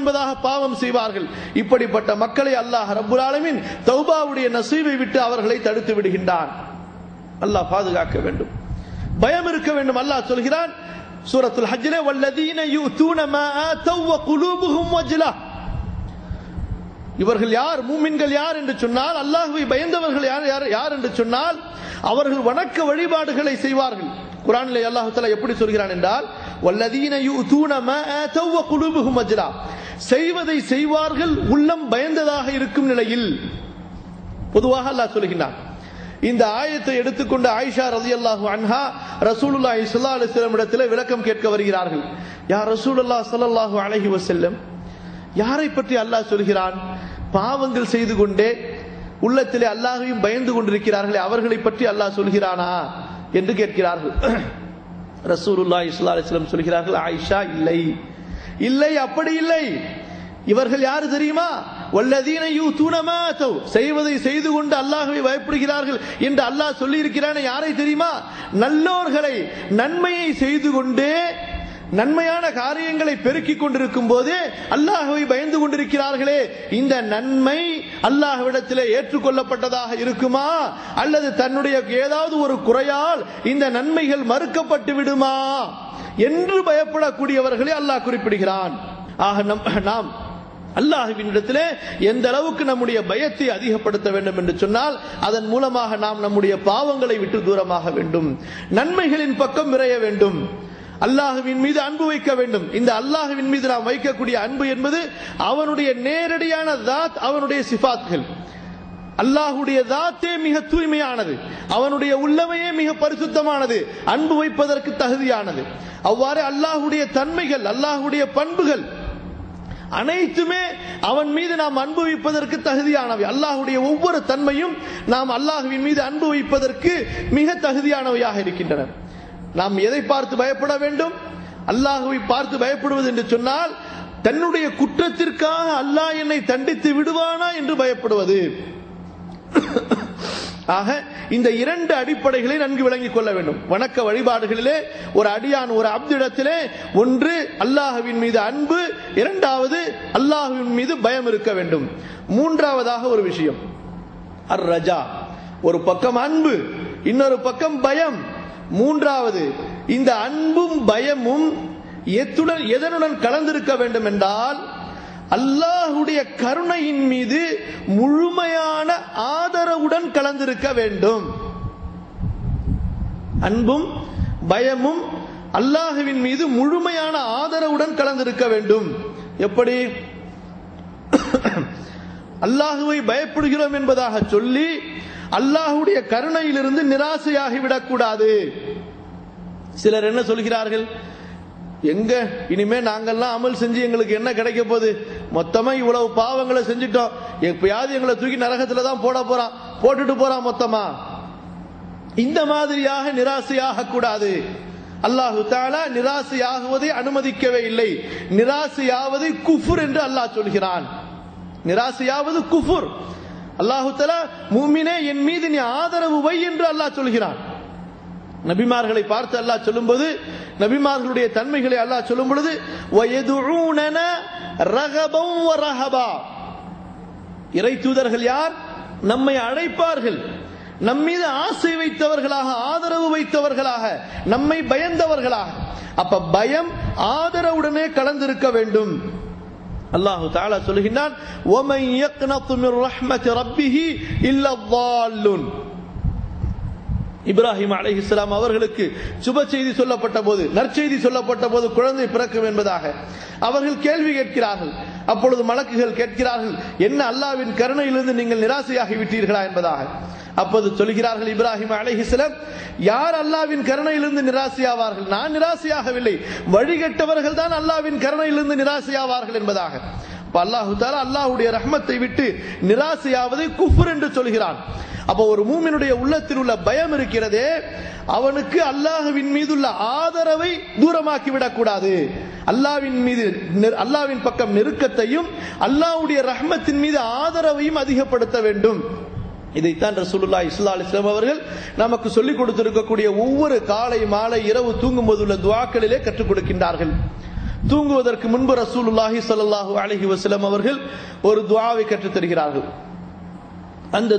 என்பதாக பாவம் செய்வார்கள். இப்படிப்பட்ட மக்களை அல்லாஹ் ரப்புல் ஆலமீன் தௌபாவுடைய நசீபை விட்டு அவர்களை தடுத்து விடுகின்றான். அல்லாஹ் பாதுகாக்க வேண்டும், பயம் இருக்க வேண்டும். அல்லாஹ் சொல்கிறான் சூரத்துல் ஹஜ்ஜிலே, வல்லதீன யூதூன மா ஆதவ் வ குலூபுஹும் வஜ்லா. இவர்கள் யார், மூமின்கள் யார் என்று சொன்னால், அல்லாஹ்வை பயந்தவர்கள் யார் என்று சொன்னால், அவர்கள் வணக்க வழிபாடுகளை செய்வார்கள். குர்ஆனிலே அல்லாஹ் தஆலா எப்படி சொல்கிறான் என்றால், வல்லதீன யூதூன மா ஆதவ் வ குலூபுஹும் வஜ்லா, செய்வதை செய்வார்கள் உள்ளம் பயந்ததாக இருக்கும் நிலையில். பொதுவாக அல்லாஹ் சொல்கிறான். இந்த ஆயத்தை எடுத்துக்கொண்ட ஆயிஷா ரலியல்லாஹு அன்ஹா ரசூலுல்லாஹி ஸல்லல்லாஹு அலைஹி வஸல்லம் இடத்திலே விளக்கம் கேட்க வருகிறார்கள். யா ரசூலுல்லாஹ் ஸல்லல்லாஹு அலைஹி வஸல்லம், யாரை பற்றி அல்லாஹ் சொல்கிறான்? பாவங்கள் செய்து கொண்டே உள்ளத்திலே அல்லாஹ்வையும் பயந்து கொண்டிருக்கிறார்களே, அவர்களை பற்றி அல்லாஹ் சொல்கிறானா என்று கேட்கிறார்கள். ரசூலுல்லாஹி ஸல்லல்லாஹு அலைஹி வஸல்லம் சொல்கிறார்கள், ஆயிஷா இல்லை இல்லை, அப்படி இல்லை. இவர்கள் யாரு தெரியுமா? வல்லதீன யூதூன மா ஆதவ், செய்வதை செய்து கொண்டு அல்லாஹ்வை பயப்படுகிறார்கள் என்று அல்லாஹ் சொல்லி இருக்கிறானே, யாரை தெரியுமா? நல்லோர்களை, நன்மையை செய்து கொண்டே நன்மையான காரியங்களை பெருக்கிக் கொண்டிருக்கும் போது அல்லாஹ்வை பயந்து கொண்டிருக்கிறார்களே, இந்த நன்மை அல்லாஹ்விடத்திலே ஏற்றுக்கொள்ளப்பட்டதாக இருக்குமா, அல்லது தன்னுடைய ஏதாவது ஒரு குறையால் இந்த நன்மைகள் மறுக்கப்பட்டு விடுமா என்று பயப்படக்கூடியவர்களை அல்லாஹ் குறிப்பிடுகிறான். ஆக நாம் அல்லாஹ்வின் இடத்திலே எந்த அளவுக்கு நம்முடைய பயத்தை அதிகப்படுத்த வேண்டும் என்று சொன்னால், அதன் மூலமாக நாம் நம்முடைய பாவங்களை விட்டு தூரமாக வேண்டும், நன்மைகளின் பக்கம் விரைய வேண்டும், அல்லாஹ்வின் மீது அன்பு வைக்க வேண்டும். இந்த அல்லாஹ்வின் மீது நாம் வைக்கக்கூடிய அன்பு என்பது அவனுடைய நேரடியான தாத், அவனுடைய சிஃபாத்கள். அல்லாஹ்வுடைய தாத்தே மிக தூய்மையானது, அவனுடைய உள்ளமையே மிக பரிசுத்தமானது, அன்பு வைப்பதற்கு தகுதியானது. அவ்வாறு அல்லாஹ்வுடைய தன்மைகள், அல்லாஹ்வுடைய பண்புகள் அனைத்துமே அவன் மீது நாம் அன்பு வைப்பதற்கு தகுதியானவை. அல்லாஹ்வுடைய ஒவ்வொரு தன்மையும் நாம் அல்லாஹ்வின் மீது அன்பு வைப்பதற்கு மிக தகுதியானவையாக இருக்கின்றன. நாம் எதை பார்த்து பயப்பட வேண்டும்? அல்லாஹ்வை பார்த்து பயப்படுவது என்று சொன்னால், தன்னுடைய குற்றத்திற்காக அல்லாஹ் என்னை தண்டித்து விடுவானா என்று பயப்படுவது. ஆக இந்த இரண்டு அடிப்படைகளை நன்கு விளங்கிக் கொள்ள வேண்டும். வணக்க வழிபாடுகளிலே ஒரு அடியான், ஒரு அப்திடத்திலே ஒன்று அல்லாஹ்வின் மீது அன்பு, இரண்டாவது அல்லாஹ்வின் மீது பயம் இருக்க வேண்டும். மூன்றாவதாக ஒரு விஷயம் அர் ரஜா, ஒரு பக்கம் அன்பு, இன்னொரு பக்கம் பயம். மூன்றாவது, இந்த அன்பும் பயமும் எதனுடன் கலந்திருக்க வேண்டும் என்றால், அல்லாஹ்வுடைய கருணையின் மீது முழுமையான ஆதரவுடன் கலந்திருக்க வேண்டும். அன்பும் பயமும் அல்லாஹ்வின் மீது முழுமையான ஆதரவுடன் கலந்திருக்க வேண்டும். எப்படி? அல்லாஹ்வை பயப்படுகிறோம் என்பதாக சொல்லி அல்லாஹ்வுடைய கருணையிலிருந்து நிராசையாகிவிடக்கூடாது. சிலர் என்ன சொல்கிறார்கள்? எங்க இனிமே நாங்கள்லாம் அமல் செஞ்சு எங்களுக்கு என்ன கிடைக்க போகுது? மொத்தமா இவ்வளவு பாவங்களை செஞ்சுட்டோம், எப்பயாவது எங்களை தூக்கி நரகத்துல தான் போட்டுட்டு போறான் மொத்தமா. இந்த மாதிரியாக நிராசையாக கூடாது. அல்லாஹு தஆலா நிராசையாகுவதை அனுமதிக்கவே இல்லை. நிராசையாவது குஃபுர் என்று அல்லாஹ் சொல்கிறான். நிராசையாவது குஃபுர். அல்லாஹு தஆலா மூமினே என் மீது நீ ஆதரவு வை என்று அல்லாஹ் சொல்கிறான். நபிமார்களை பார்த்து அல்லாஹ் சொல்லும்போது, நபிமார்களுடைய தன்மைகளை அல்லாஹ் சொல்லும் பொழுது, வயதுஊனனா ரகபன் வ ரஹபா, இறை தூதர்கள் யார்? நம்மை அழைப்பார்கள், நம்மீது ஆசை வைத்தவர்களாக, ஆதரவு வைத்தவர்களாக, நம்மை பயந்தவர்களாக. அப்ப பயம் ஆதரவுடனே கலந்திருக்க வேண்டும். அல்லாஹு தஆலா சொல்கிறான், வமன் யக்னது மின் ரஹ்மத்தி ரப்பிஹி இல்லா ضالٌ. இப்ராஹிம் அலைஹிஸ்ஸலாம் அவர்களுக்கு சுப செய்தி சொல்லப்பட்ட போது, நற்செய்தி சொல்லப்பட்ட போது, குழந்தை பிறக்கும் என்பதாக அவர்கள் கேள்வி கேட்கிறார்கள். அப்பொழுது மலக்குகள் கேட்கிறார்கள், என்ன அல்லாஹ்வின் கருணையிலிருந்து நீங்கள் நிராசையாகி விட்டீர்களா என்பதாக. அப்போது சொல்கிறார்கள் இப்ராஹிம் அலைஹிஸ்ஸலாம், யார் அல்லாஹ்வின் கருணையிலிருந்து நிராசையாவார்கள்? நான் நிராசையாகவில்லை, வழிகட்டவர்கள் தான் அல்லாஹ்வின் கருணையிலிருந்து நிராசையாவார்கள் என்பதாக. அல்லாஹு தஆலா அல்லாஹ்வுடைய ரஹ்மத்தை விட்டு நிராசையாவதை குஃப்ர் என்று சொல்கிறான். அப்ப ஒரு மூமினுடைய உள்ளத்தில் உள்ள பயம் இருக்கிறதே, அவனுக்கு அல்லாஹ்வின் மீது உள்ள ஆதரவை தூரமாக்கி விடக்கூடாது. அல்லாஹ்வின் பக்கம் நெருக்கத்தையும் அல்லாஹ்வுடைய ரஹ்மத்தின் மீது ஆதரவையும் அதிகப்படுத்த வேண்டும். இதைத்தான் ரசூலுல்லாஹி ஸல்லல்லாஹு அலைஹி வஸல்லம் அவர்கள் நமக்கு சொல்லிக் கொடுத்திருக்கக்கூடிய ஒவ்வொரு காலை மாலை இரவு தூங்கும் போது உள்ள துஆக்களிலே கற்றுக் கொடுக்கின்றார்கள். தூங்குவதற்கு முன்பு ரசூலுல்லாஹி ஸல்லல்லாஹு அலைஹி வஸல்லம் அவர்கள் ஒரு துஆவை கற்றுத் தருகிறார்கள். அந்த